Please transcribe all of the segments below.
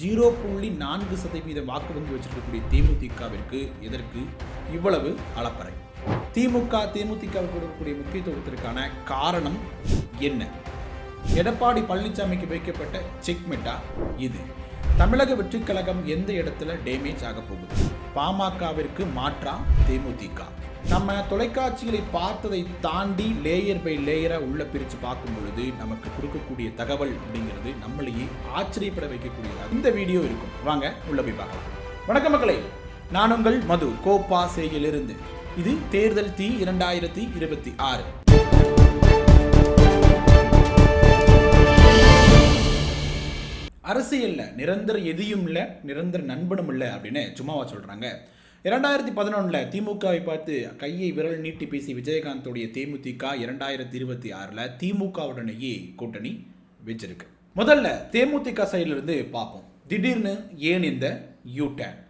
0.4% வாக்கு வங்கி வச்சிருக்கக்கூடிய தேமுதிகவிற்கு எதற்கு இவ்வளவு அலப்பறை? தேமுதிகவுக்கு கொடுக்கக்கூடிய முக்கியத்துவத்திற்கான காரணம் என்ன? எடப்பாடி பழனிசாமிக்கு வைக்கப்பட்ட செக்மெட்டா இது? தமிழக வெற்றி கழகம் எந்த இடத்துல டேமேஜ் ஆக போகுது? பாமகவிற்கு மாற்றா தேமுதிக? நம்ம தொலைக்காட்சிகளை பார்த்ததை தாண்டி லேயர் பை லேயரா உள்ள பிரித்து பார்க்கும் பொழுது நமக்கு கொடுக்கக்கூடிய தகவல் அப்படிங்கிறது நம்மளையே ஆச்சரியப்பட வைக்கக்கூடியதாக இந்த வீடியோ இருக்கும். வாங்க உள்ள போய் பார்க்கலாம். வணக்கம் மக்களே, நான் உங்கள் மது கோப்பா செய்யிலிருந்து. இது தேர்தல் தீ 2026. அரசியல்ல நிரந்தர எதியும் இல்லை, நிரந்தர நண்பனும் இல்லை அப்படின்னு சும்மாவா சொல்றாங்க? 2011 திமுகவை பார்த்து கையை விரல் நீட்டி பேசி விஜயகாந்தோடைய தேமுதிக 2026 திமுகவுடனேயே கூட்டணி வச்சிருக்கு. முதல்ல தேமுதிக சைடிலிருந்து பார்ப்போம். திடீர்னு ஏன் இந்த யூ டர்ன்?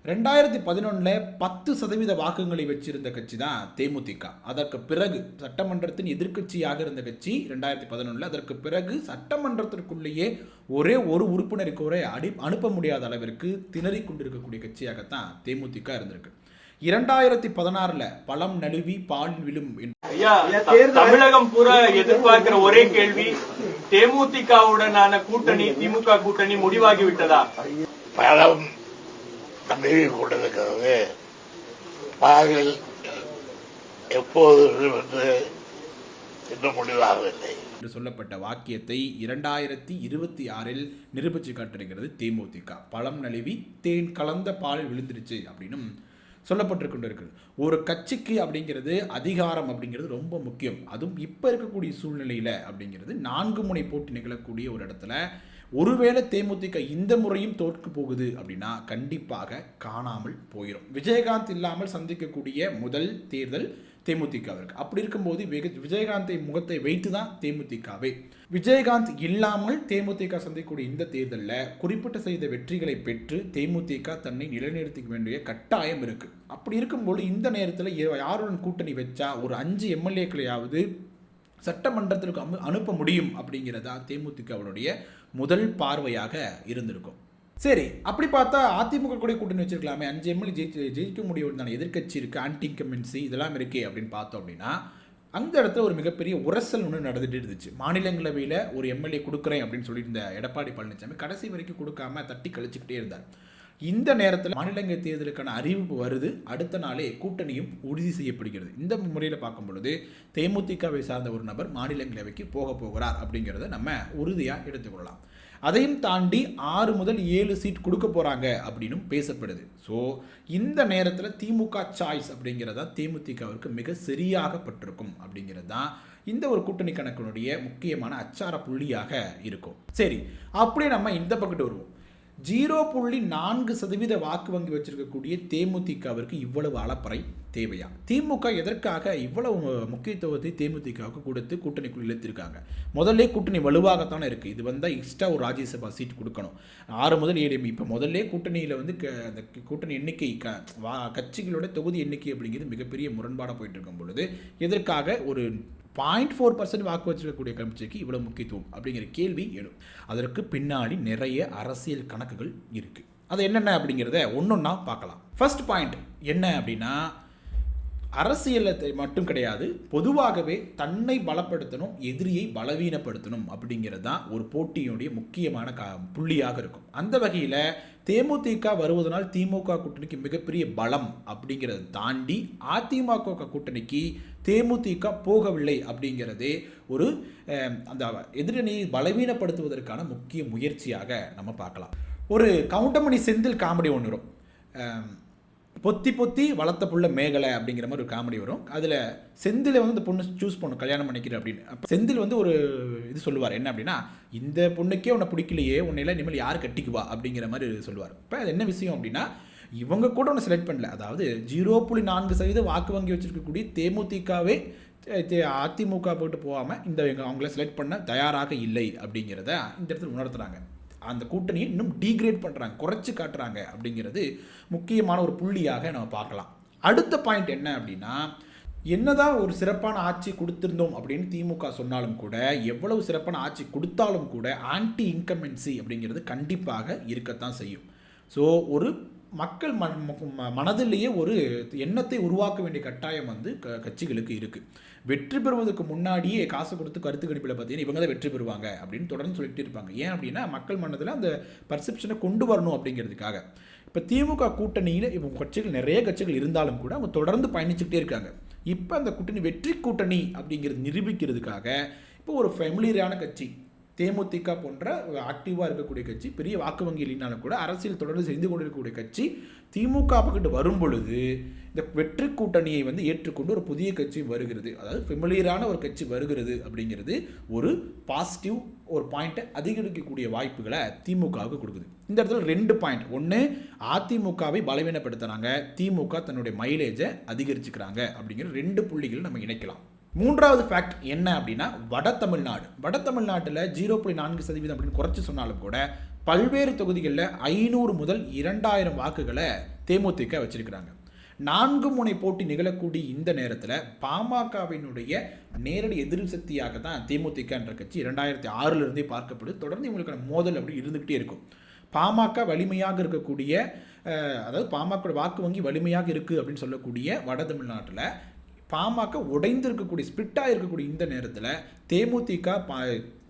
2011 10% வாக்குகளை வச்சிருந்த கட்சி தான் தேமுதிக. அதற்கு பிறகு சட்டமன்றத்தின் எதிர்க்கட்சியாக இருந்த கட்சி 2011. அதற்கு பிறகு சட்டமன்றத்திற்குள்ளேயே ஒரே ஒரு உறுப்பினருக்கு கூட அனுப்ப முடியாத அளவிற்கு திணறி கொண்டிருக்கக்கூடிய கட்சியாகத்தான் தேமுதிக இருந்திருக்கு. 2016 பழம் நழுவி பால் விழும். தமிழகம் பூரா எதிர்பார்க்கிற ஒரே கேள்வி, தேமுதிகவுடனான கூட்டணி, திமுக கூட்டணி முடிவாகி விட்டதா? பழம் நழுவி கொண்டிருக்கிறது, பாலில் எப்போது என்று இன்னும் முடிவாகவில்லை என்று சொல்லப்பட்ட வாக்கியத்தை 2026 நிரூபிச்சு காட்டிருக்கிறது தேமுதிக. பழம் நழுவி தேன் கலந்த பாலில் விழுந்துருச்சு அப்படின்னும் சொல்லப்பட்டு கொண்டிருக்கிறது. ஒரு கட்சிக்கு அப்படிங்கிறது அதிகாரம் அப்படிங்கிறது ரொம்ப முக்கியம். அதுவும் இப்போ இருக்கக்கூடிய சூழ்நிலையில் அப்படிங்கிறது 4 முனை போட்டி நிகழக்கூடிய ஒரு இடத்துல ஒருவேளை தேமுதிக இந்த முறையும் தோற்க போகுது அப்படின்னா கண்டிப்பாக காணாமல் போயிடும். விஜயகாந்த் இல்லாமல் சந்திக்கக்கூடிய முதல் தேர்தல் தேமுதிகவிற்கு. அப்படி இருக்கும்போது விஜயகாந்தை முகத்தை வைத்து தான் தேமுதிகவே. விஜயகாந்த் இல்லாமல் தேமுதிக சந்திக்கக்கூடிய இந்த தேர்தலில் குறிப்பிட்ட செய்த வெற்றிகளை பெற்று தேமுதிக தன்னை நிலைநிறுத்திக்க வேண்டிய கட்டாயம் இருக்கு. அப்படி இருக்கும்போது இந்த நேரத்தில் யாருடன் கூட்டணி வச்சா ஒரு 5 எம்எல்ஏக்களையாவது சட்டமன்றத்திற்கு அனுப்ப முடியும் அப்படிங்கிறதா தேமுதிகவுடைய முதல் பார்வையாக இருந்திருக்கும். சரி, அப்படி பார்த்தா அதிமுக கூட கூட்டணி வச்சிருக்கலாமே, 5 எம்எல்ஏ ஜெயிக்க முடியும், எதிர்கட்சி இருக்கு, ஆன்டி இன்கம்பன்சி இதெல்லாம் இருக்கே அப்படின்னு பார்த்தோம் அப்படின்னா அந்த இடத்துல ஒரு மிகப்பெரிய உரசல் ஒன்று நடந்துட்டு இருந்துச்சு. மாநிலங்களவையில் ஒரு எம்எல்ஏ கொடுக்குறேன் அப்படின்னு சொல்லியிருந்த எடப்பாடி பழனிசாமி கடைசி வரைக்கும் கொடுக்காம தட்டி கழிச்சுக்கிட்டே இருந்தார். இந்த நேரத்தில் மாநிலங்களவை தேர்தலுக்கான அறிவிப்பு வருது. அடுத்த நாளே கூட்டணியும் உறுதி செய்யப்படுகிறது. இந்த முறையில் பார்க்கும் பொழுது தேமுதிகவை சார்ந்த ஒரு நபர் மாநிலங்களவைக்கு போகிறார் அப்படிங்கிறத நம்ம உறுதியாக எடுத்துக்கொள்ளலாம். அதையும் தாண்டி 6 முதல் 7 சீட் கொடுக்க போகிறாங்க அப்படின்னும் பேசப்படுது. ஸோ இந்த நேரத்தில் திமுக சாய்ஸ் அப்படிங்கிறதா தேமுதிகவிற்கு மிக சரியாகப்பட்டிருக்கும் அப்படிங்கிறது தான் இந்த ஒரு கூட்டணி கணக்கினுடைய முக்கியமான அச்சார புள்ளியாக இருக்கும். சரி, அப்படியே நம்ம இந்த பக்கத்து வருவோம். 0.4% வாக்கு வங்கி வச்சிருக்கக்கூடிய தேமுதிகவிற்கு இவ்வளவு அலப்பறை தேவையா? திமுக எதற்காக இவ்வளவு முக்கியத்துவத்தை தேமுதிகவுக்கு கொடுத்து கூட்டணிக்குள் இழுத்திருக்காங்க? முதல்ல கூட்டணி வலுவாகத்தானே இருக்குது. இது வந்தால் எக்ஸ்ட்ரா ஒரு ராஜ்யசபா சீட் கொடுக்கணும். 6 முதல் 7. இப்போ முதல்ல கூட்டணியில் வந்து அந்த கூட்டணி எண்ணிக்கை கட்சிகளோட தொகுதி எண்ணிக்கை அப்படிங்கிறது மிகப்பெரிய முரண்பாடாக போயிட்டு இருக்கும் பொழுது எதற்காக ஒரு 0.4% வாக்கு வச்சிருக்கக்கூடிய கட்சிக்கு இவ்வளவு முக்கியத்துவம் அப்படிங்கிற கேள்வி எழும். அதற்கு பின்னாடி நிறைய அரசியல் கணக்குகள் இருக்கு. அது என்னென்ன அப்படிங்கிறத ஒன்னொன்னா பார்க்கலாம். ஃபர்ஸ்ட் பாயிண்ட் என்ன அப்படின்னா, அரசியலை மட்டும் கிடையாது, பொதுவாகவே தன்னை பலப்படுத்தணும், எதிரியை பலவீனப்படுத்தணும் அப்படிங்கிறது தான் ஒரு போட்டியுடைய முக்கியமான புள்ளியாக இருக்கும். அந்த வகையில் தேமுதிக வருவதனால் திமுக கூட்டணிக்கு மிகப்பெரிய பலம் அப்படிங்கிறத தாண்டி அதிமுக கூட்டணிக்கு தேமுதிக போகவில்லை அப்படிங்கிறதே ஒரு அந்த எதிரணியை பலவீனப்படுத்துவதற்கான முக்கிய முயற்சியாக நம்ம பார்க்கலாம். ஒரு கவுண்டமணி செந்தில் காமெடி ஒன்று வரும். பொத்தி பொத்தி வளர்த்த புள்ள மேகலை அப்படிங்கிற மாதிரி ஒரு காமெடி வரும். அதில் செந்தில் வந்து இந்த பொண்ணு சூஸ் பண்ணும், கல்யாணம் பண்ணிக்கிறேன் அப்படின்னு. அப்போ செந்தில் வந்து ஒரு இது சொல்லுவார், என்ன அப்படின்னா, இந்த பொண்ணுக்கே உன்னை பிடிக்கலையே, உன்னையெல்லாம் இனிமேல் யார் கட்டிக்குவா அப்படிங்கிற மாதிரி சொல்லுவார். இப்போ அது என்ன விஷயம் அப்படின்னா, இவங்க கூட ஒன்று செலக்ட் பண்ணல. அதாவது 0.4% வாக்கு வங்கி வச்சிருக்கக்கூடிய தேமுதிகவே அதிமுக போட்டு போகாமல் அவங்கள செலக்ட் பண்ண தயாராக இல்லை அப்படிங்கிறத இந்த இடத்துல உணர்த்துறாங்க. அந்த கூட்டணியை இன்னும் டீக்ரேட் பண்ணுறாங்க, குறைச்சி காட்டுறாங்க அப்படிங்கிறது முக்கியமான ஒரு புள்ளியாக நம்ம பார்க்கலாம். அடுத்த பாயிண்ட் என்ன அப்படின்னா, என்னதான் ஒரு சிறப்பான ஆட்சி கொடுத்திருந்தோம் அப்படின்னு திமுக சொன்னாலும் கூட, எவ்வளவு சிறப்பான ஆட்சி கொடுத்தாலும் கூட ஆன்டி இன்கம்பன்சி அப்படிங்கிறது கண்டிப்பாக இருக்கத்தான் செய்யும். ஸோ ஒரு மக்கள் மனதிலேயே ஒரு எண்ணத்தை உருவாக்க வேண்டிய கட்டாயம் வந்து கட்சிகளுக்கு இருக்குது. வெற்றி பெறுவதற்கு முன்னாடியே காசு கொடுத்து கருத்து கணிப்பில் பார்த்தீங்கன்னா இவங்க தான் வெற்றி பெறுவாங்க அப்படின்னு தொடர்ந்து சொல்லிட்டு இருப்பாங்க. ஏன் அப்படின்னா மக்கள் மனதில் அந்த பர்செப்ஷனை கொண்டு வரணும் அப்படிங்கிறதுக்காக. இப்போ திமுக கூட்டணியில் இவங்க கட்சிகள் நிறைய கட்சிகள் இருந்தாலும் கூட அவங்க தொடர்ந்து பயணிச்சுக்கிட்டே இருக்காங்க. இப்போ அந்த கூட்டணி வெற்றி கூட்டணி அப்படிங்கிறது நிரூபிக்கிறதுக்காக இப்போ ஒரு ஃபெமிலியரான கட்சி தேமுதிக போன்ற ஆக்டிவாக இருக்கக்கூடிய கட்சி, பெரிய வாக்கு வங்கி இல்லைனாலும் கூட அரசியல் தொடர்ந்து செய்து கொண்டிருக்கக்கூடிய கட்சி திமுக பக்கிட்டு வரும் பொழுது இந்த வெற்றி கூட்டணியை வந்து ஏற்றுக்கொண்டு ஒரு புதிய கட்சி வருகிறது, அதாவது ஃபெமிலியரான ஒரு கட்சி வருகிறது அப்படிங்கிறது ஒரு பாசிட்டிவ் ஒரு பாயிண்ட்டை அதிகரிக்கக்கூடிய வாய்ப்புகளை திமுகவுக்கு கொடுக்குது. இந்த இடத்துல 2 பாயிண்ட். ஒன்று, அதிமுகவை பலவீனப்படுத்துகிறாங்க, திமுக தன்னுடைய மைலேஜை அதிகரிச்சுக்கிறாங்க அப்படிங்கிற 2 புள்ளிகள் நம்ம இணைக்கலாம். 3வது ஃபேக்ட் என்ன அப்படின்னா வட தமிழ்நாட்டில் 0.4% அப்படின்னு குறைச்சி சொன்னாலும் கூட பல்வேறு தொகுதிகளில் 500 முதல் 2000 வாக்குகளை தேமுதிக வச்சிருக்கிறாங்க. 4 முனை போட்டி நிகழக்கூடிய இந்த நேரத்தில் பாமகவினுடைய நேரடி எதிர்ப்பு சக்தியாக தான் தேமுதிக என்ற கட்சி 2006 பார்க்கப்படுது. தொடர்ந்து இவங்களுக்கான மோதல் அப்படி இருந்துகிட்டே இருக்கும். பாமக வலிமையாக இருக்கக்கூடிய, அதாவது பாமக வாக்கு வங்கி வலிமையாக இருக்குது அப்படின்னு சொல்லக்கூடிய வட தமிழ்நாட்டில் பாமக உடைந்து இருக்கக்கூடிய, ஸ்பிரிட்டாக இருக்கக்கூடிய இந்த நேரத்தில்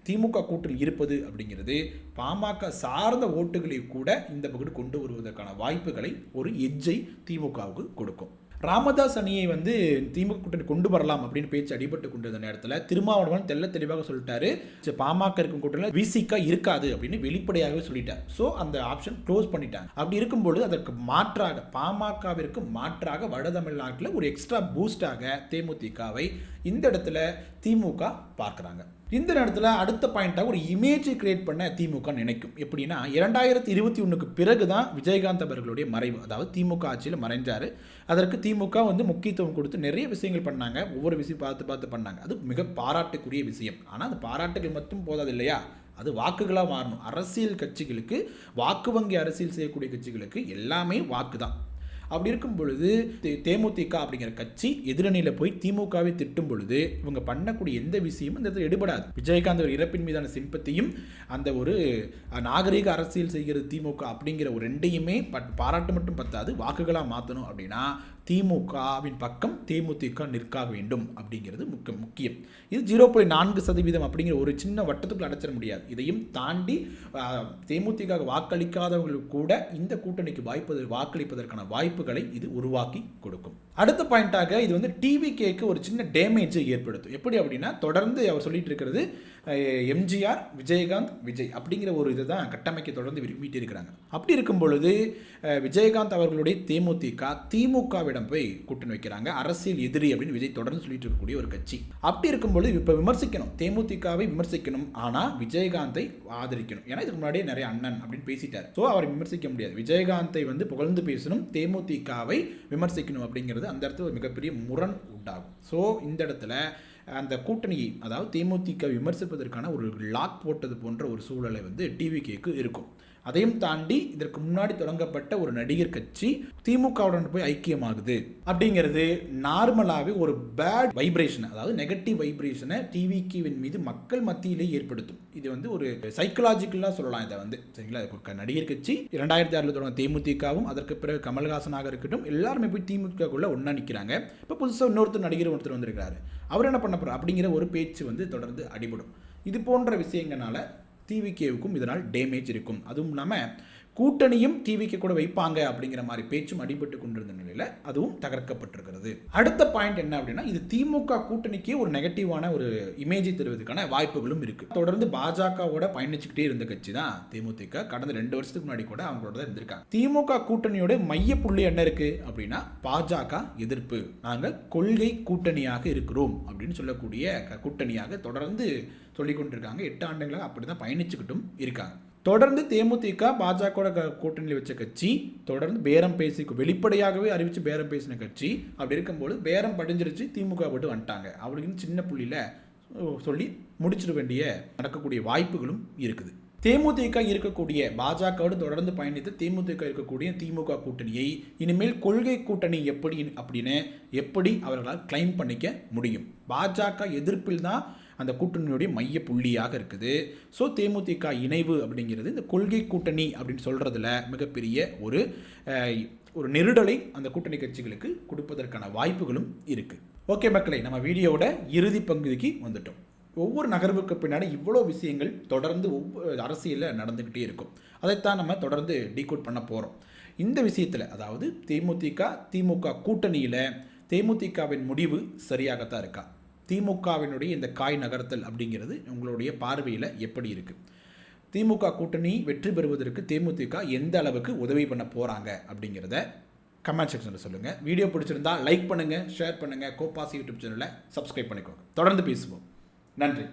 திமுக கூட்டணி இருப்பது அப்படிங்கிறது பாமக சார்ந்த ஓட்டுகளை கூட இந்த பக்கம் கொண்டு வருவதற்கான வாய்ப்புகளை ஒரு எட்ஜை திமுகவுக்கு கொடுக்கும். ராமதாஸ் அணியை வந்து திமுக கூட்டணி கொண்டு வரலாம் அப்படின்னு பேச்சு அடிபட்டு கொண்டிருந்த நேரத்தில் திருமாவளவன் தெளிவாக சொல்லிட்டாரு, பாமக இருக்கும் கூட்டணியில் விசிக இருக்காது அப்படின்னு வெளிப்படையாகவே சொல்லிட்டார். ஸோ அந்த ஆப்ஷன் க்ளோஸ் பண்ணிட்டாங்க. அப்படி இருக்கும்பொழுது அதற்கு மாற்றாக பாமகவிற்கு மாற்றாக வட தமிழ்நாட்டில் ஒரு எக்ஸ்ட்ரா பூஸ்டாக தேமுதிகவை இந்த இடத்துல திமுக பார்க்குறாங்க. இந்த நேரத்தில் அடுத்த பாயிண்டாக ஒரு இமேஜை கிரியேட் பண்ண திமுக நினைக்கும். எப்படின்னா 2021 பிறகு தான் விஜயகாந்த் அவர்களுடைய மறைவு, அதாவது திமுக ஆட்சியில் மறைஞ்சார். அதற்கு திமுக வந்து முக்கியத்துவம் கொடுத்து நிறைய விஷயங்கள் பண்ணாங்க, ஒவ்வொரு விஷயம் பார்த்து பண்ணாங்க. அது மிக பாராட்டுக்குரிய விஷயம். ஆனால் அந்த பாராட்டுகள் மட்டும் போதாது இல்லையா, அது வாக்குகளாக மாறணும். அரசியல் கட்சிகளுக்கு, வாக்கு வங்கி அரசியல் செய்யக்கூடிய கட்சிகளுக்கு எல்லாமே வாக்கு தான். அப்படி இருக்கும் பொழுது தேமுதிக அப்படிங்கிற கட்சி எதிரணியில் போய் திமுகவை திட்டும் பொழுது இவங்க பண்ணக்கூடிய எந்த விஷயமும் இந்த இடத்துல எடுபடாது. விஜயகாந்த் ஒரு இறப்பின் மீதான சிம்பத்தியும் அந்த ஒரு நாகரீக அரசியல் செய்கிறது திமுக அப்படிங்கிற ஒரு 2யுமே பாராட்டு மட்டும் பத்தாது, வாக்குகளாக மாற்றணும் அப்படின்னா திமுகவின் பக்கம் தேமுதிக நிற்க வேண்டும் அப்படிங்கிறது முக்கியம். இது 0.4% அப்படிங்கிற ஒரு சின்ன வட்டத்துக்குள்ள அடைச்சிட முடியாது. இதையும் தாண்டி தேமுதிக வாக்களிக்காதவர்களுக்கு கூட இந்த கூட்டணிக்கு வாக்களிப்பதற்கான வாய்ப்புகளை இது உருவாக்கி கொடுக்கும். அடுத்த பாயிண்டாக இது வந்து டிவிகேக்கு ஒரு சின்ன டேமேஜை ஏற்படுத்தும். எப்படி அப்படின்னா தொடர்ந்து அவர் சொல்லிட்டு இருக்கிறது எம்ஜிஆர், விஜயகாந்த், விஜய் அப்படிங்கிற ஒரு இதை தான் கட்டமைக்க தொடர்ந்து விரும்பிட்டு இருக்கிறாங்க. அப்படி இருக்கும் பொழுது விஜயகாந்த் அவர்களுடைய தேமுதிக திமுகவிடம் போய் கூட்டணி வைக்கிறாங்க. அரசியல் எதிரி அப்படின்னு விஜய் தொடர்ந்து சொல்லிட்டு இருக்கக்கூடிய ஒரு கட்சி. அப்படி இருக்கும்பொழுது இப்போ விமர்சிக்கணும், தேமுதிகவை விமர்சிக்கணும், ஆனால் விஜயகாந்தை ஆதரிக்கணும். ஏன்னா இதுக்கு முன்னாடியே நிறைய அண்ணன் அப்படின்னு பேசிட்டார். ஸோ அவரை விமர்சிக்க முடியாது. விஜயகாந்தை வந்து புகழ்ந்து பேசணும், தேமுதிகவை விமர்சிக்கணும் அப்படிங்கிறது அந்த இடத்துல ஒரு மிகப்பெரிய முரண் உண்டாகும். ஸோ இந்த இடத்துல அந்த கூட்டணியை, அதாவது தேமுதிக விமர்சிப்பதற்கான ஒரு லாக் போட்டது போன்ற ஒரு சூழலை வந்து டிவிகேக்கு இருக்கும். அதையும் தாண்டி இதற்கு முன்னாடி தொடங்கப்பட்ட ஒரு நடிகர் கட்சி திமுகவுடன் போய் ஐக்கியமாகுது அப்படிங்கிறது நார்மலாகவே ஒரு பேட் வைப்ரேஷன், அதாவது நெகட்டிவ் வைப்ரேஷனை டிவிகேவின் மீது மக்கள் மத்தியிலே ஏற்படுத்தும். இது வந்து ஒரு சைக்கலாஜிக்கலாக சொல்லலாம் இதை வந்து, சரிங்களா. ஒரு நடிகர் கட்சி 2006 தொடங்க தேமுதிகவும் அதற்கு பிறகு கமல்ஹாசனாக இருக்கட்டும் எல்லாருமே போய் திமுகக்குள்ள ஒன்றா நிற்கிறாங்க. இப்போ புதுசாக இன்னொருத்தர் நடிகர் ஒருத்தர் வந்திருக்கிறாரு, அவர் என்ன பண்ண போகிறார் அப்படிங்கிற ஒரு பேச்சு வந்து தொடர்ந்து அடிபடும். இது போன்ற விஷயங்களால டிவிகேவுக்கும் இதனால் டேமேஜ் இருக்கும். அதுவும் இல்லாமல் கூட்டணியும் டிவிக்கு கூட வைப்பாங்க அப்படிங்கிற மாதிரி பேச்சும் அடிபட்டு கொண்டிருந்த நிலையில் அதுவும் தகர்க்கப்பட்டிருக்கிறது. அடுத்த பாயிண்ட் என்ன அப்படின்னா இது திமுக கூட்டணிக்கே ஒரு நெகட்டிவான ஒரு இமேஜை தருவதற்கான வாய்ப்புகளும் இருக்கு. தொடர்ந்து பாஜகவோட பயணிச்சுக்கிட்டே இருந்த கட்சி தான் தேமுதிக. கடந்த 2 வருஷத்துக்கு முன்னாடி கூட அவங்களோட தான் இருந்திருக்காங்க. திமுக கூட்டணியோட மைய புள்ளி என்ன இருக்கு அப்படின்னா பாஜக எதிர்ப்பு, நாங்கள் கொள்கை கூட்டணியாக இருக்கிறோம் அப்படின்னு சொல்லக்கூடிய கூட்டணியாக தொடர்ந்து சொல்லிக் கொண்டிருக்காங்க. 8 ஆண்டுகளாக அப்படிதான் பயணிச்சுக்கிட்டும் இருக்காங்க. தொடர்ந்து தேமுதிக பாஜக கூட்டணியில் வச்ச கட்சி, தொடர்ந்து பேரம் பேசி வெளிப்படையாகவே அறிவித்து பேரம் பேசின கட்சி. அப்படி இருக்கும்போது பேரம் படிஞ்சிருச்சு, திமுக போட்டு வந்துட்டாங்க அப்படின்னு சின்ன புள்ளியில் சொல்லி முடிச்சிட வேண்டிய நடக்கக்கூடிய வாய்ப்புகளும் இருக்குது. தேமுதிக இருக்கக்கூடிய பாஜகவோடு தொடர்ந்து பயணித்து தேமுதிக இருக்கக்கூடிய திமுக கூட்டணியை இனிமேல் கொள்கை கூட்டணி எப்படி அவர்களால் கிளைம் பண்ணிக்க முடியும்? பாஜக எதிர்ப்பில் தான் அந்த கூட்டணியுடைய மைய புள்ளியாக இருக்குது. ஸோ தேமுதிக இணைவு அப்படிங்கிறது இந்த கொள்கை கூட்டணி அப்படின்னு சொல்கிறதுல மிகப்பெரிய ஒரு நெருடலை அந்த கூட்டணி கட்சிகளுக்கு கொடுப்பதற்கான வாய்ப்புகளும் இருக்குது. ஓகே மக்களை, நம்ம வீடியோவோட இறுதி பகுதிக்கு வந்துட்டோம். ஒவ்வொரு நகர்வுக்கு பின்னாடி இவ்வளோ விஷயங்கள் தொடர்ந்து அரசியலில் நடந்துக்கிட்டே இருக்கும். அதைத்தான் நம்ம தொடர்ந்து டீகோட் பண்ண போகிறோம். இந்த விஷயத்தில் அதாவது திமுக கூட்டணியில் தேமுதிகவின் முடிவு சரியாகத்தான் இருக்கா? திமுகவினுடைய இந்த காய் நகர்த்தல் அப்படிங்கிறது உங்களுடைய பார்வையில் எப்படி இருக்குது? திமுக கூட்டணி வெற்றி பெறுவதற்கு தேமுதிக எந்த அளவுக்கு உதவி பண்ண போகிறாங்க அப்படிங்கிறத கமெண்ட் செக்ஷனில் சொல்லுங்கள். வீடியோ பிடிச்சிருந்தா லைக் பண்ணுங்கள், ஷேர் பண்ணுங்கள், கோபாஸ் யூடியூப் சேனலை சப்ஸ்கிரைப் பண்ணிக்கோங்க. தொடர்ந்து பேசுவோம். நன்றி.